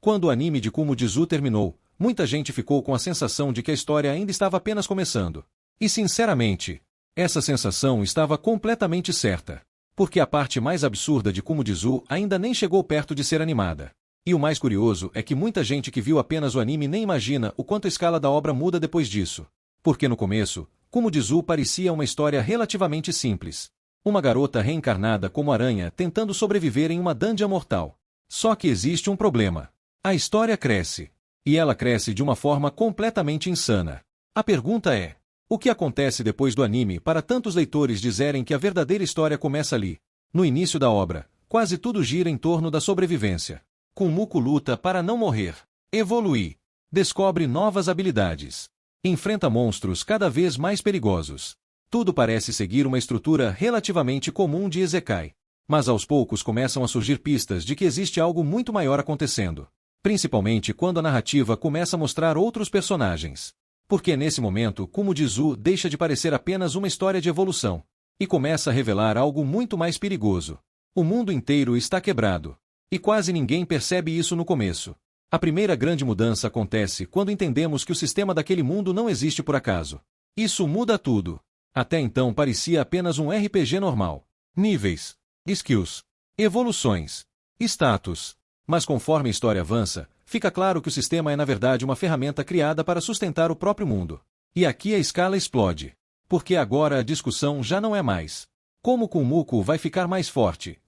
Quando o anime de Kumo-Jizu terminou, muita gente ficou com a sensação de que a história ainda estava apenas começando. E sinceramente, essa sensação estava completamente certa. Porque a parte mais absurda de Kumo-Jizu ainda nem chegou perto de ser animada. E o mais curioso é que muita gente que viu apenas o anime nem imagina o quanto a escala da obra muda depois disso. Porque no começo, Kumo-Jizu parecia uma história relativamente simples. Uma garota reencarnada como aranha tentando sobreviver em uma dungeon mortal. Só que existe um problema. A história cresce. E ela cresce de uma forma completamente insana. A pergunta é: o que acontece depois do anime para tantos leitores dizerem que a verdadeira história começa ali? No início da obra, quase tudo gira em torno da sobrevivência. Kumiko luta para não morrer, evoluir, descobre novas habilidades, enfrenta monstros cada vez mais perigosos. Tudo parece seguir uma estrutura relativamente comum de Isekai. Mas aos poucos começam a surgir pistas de que existe algo muito maior acontecendo. Principalmente quando a narrativa começa a mostrar outros personagens. Porque nesse momento Kumo-Jizu deixa de parecer apenas uma história de evolução. E começa a revelar algo muito mais perigoso. O mundo inteiro está quebrado. E quase ninguém percebe isso no começo. A primeira grande mudança acontece quando entendemos que o sistema daquele mundo não existe por acaso. Isso muda tudo. Até então parecia apenas um RPG normal. Níveis, skills, evoluções, status. Mas conforme a história avança, fica claro que o sistema é na verdade uma ferramenta criada para sustentar o próprio mundo. E aqui a escala explode. Porque agora a discussão já não é mais como Kumiko vai ficar mais forte.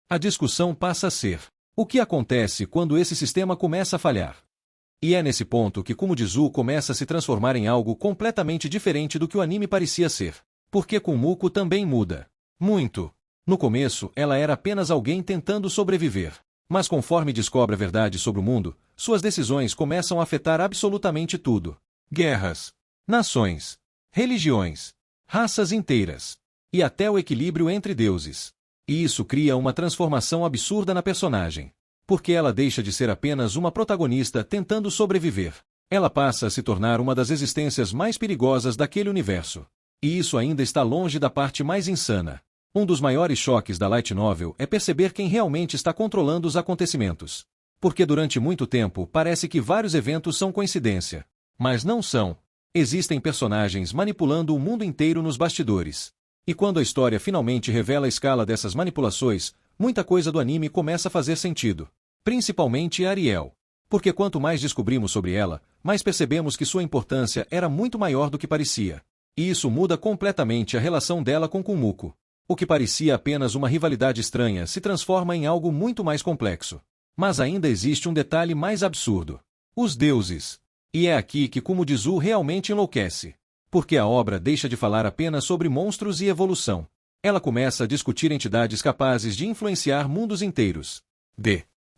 A discussão passa a ser: o que acontece quando esse sistema começa a falhar? E é nesse ponto que Kumo-Jizu começa a se transformar em algo completamente diferente do que o anime parecia ser. Porque Kumiko também muda. Muito. No começo, ela era apenas alguém tentando sobreviver. Mas conforme descobre a verdade sobre o mundo, suas decisões começam a afetar absolutamente tudo. Guerras, nações, religiões, raças inteiras. E até o equilíbrio entre deuses. E isso cria uma transformação absurda na personagem. Porque ela deixa de ser apenas uma protagonista tentando sobreviver. Ela passa a se tornar uma das existências mais perigosas daquele universo. E isso ainda está longe da parte mais insana. Um dos maiores choques da Light Novel é perceber quem realmente está controlando os acontecimentos. Porque durante muito tempo parece que vários eventos são coincidência. Mas não são. Existem personagens manipulando o mundo inteiro nos bastidores. E quando a história finalmente revela a escala dessas manipulações, muita coisa do anime começa a fazer sentido. Principalmente Ariel. Porque quanto mais descobrimos sobre ela, mais percebemos que sua importância era muito maior do que parecia. E isso muda completamente a relação dela com Kumiko. O que parecia apenas uma rivalidade estranha se transforma em algo muito mais complexo. Mas ainda existe um detalhe mais absurdo. Os deuses. E é aqui que Kumo-Jizu realmente enlouquece. Porque a obra deixa de falar apenas sobre monstros e evolução. Ela começa a discutir entidades capazes de influenciar mundos inteiros.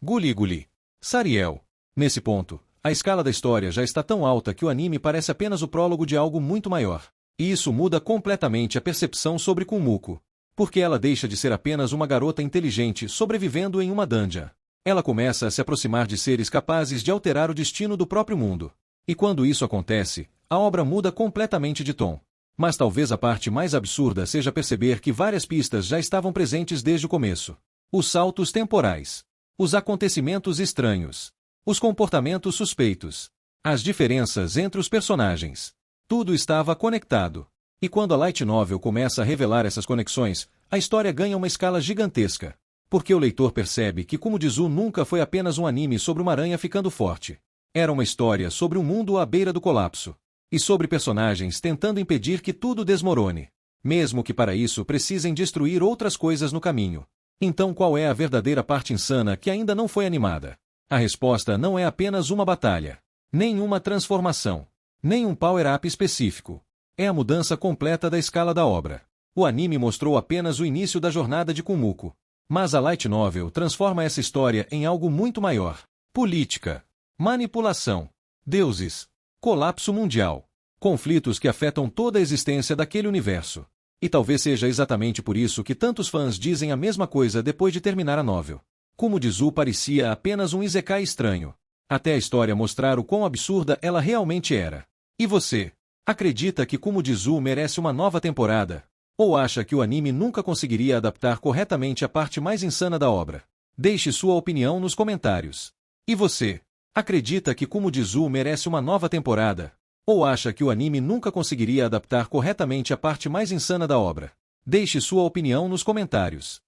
Guli-Guli. Sariel. Nesse ponto, a escala da história já está tão alta que o anime parece apenas o prólogo de algo muito maior. E isso muda completamente a percepção sobre Kumiko. Porque ela deixa de ser apenas uma garota inteligente sobrevivendo em uma dungeon. Ela começa a se aproximar de seres capazes de alterar o destino do próprio mundo. E quando isso acontece, a obra muda completamente de tom. Mas talvez a parte mais absurda seja perceber que várias pistas já estavam presentes desde o começo. Os saltos temporais. Os acontecimentos estranhos. Os comportamentos suspeitos. As diferenças entre os personagens. Tudo estava conectado. E quando a Light Novel começa a revelar essas conexões, a história ganha uma escala gigantesca. Porque o leitor percebe que Kumo-Jizu nunca foi apenas um anime sobre uma aranha ficando forte. Era uma história sobre um mundo à beira do colapso. E sobre personagens tentando impedir que tudo desmorone. Mesmo que para isso precisem destruir outras coisas no caminho. Então qual é a verdadeira parte insana que ainda não foi animada? A resposta não é apenas uma batalha. Nem uma transformação. Nem um power-up específico. É a mudança completa da escala da obra. O anime mostrou apenas o início da jornada de Kumiko. Mas a Light Novel transforma essa história em algo muito maior. Política. Manipulação. Deuses. Colapso mundial. Conflitos que afetam toda a existência daquele universo. E talvez seja exatamente por isso que tantos fãs dizem a mesma coisa depois de terminar a novel. Kumo-Jizu parecia apenas um isekai estranho. Até a história mostrar o quão absurda ela realmente era. E você? Acredita que Kumo-Jizu merece uma nova temporada? Ou acha que o anime nunca conseguiria adaptar corretamente a parte mais insana da obra? Deixe sua opinião nos comentários. E você? Acredita que Kumo-Jizu merece uma nova temporada? Ou acha que o anime nunca conseguiria adaptar corretamente a parte mais insana da obra? Deixe sua opinião nos comentários.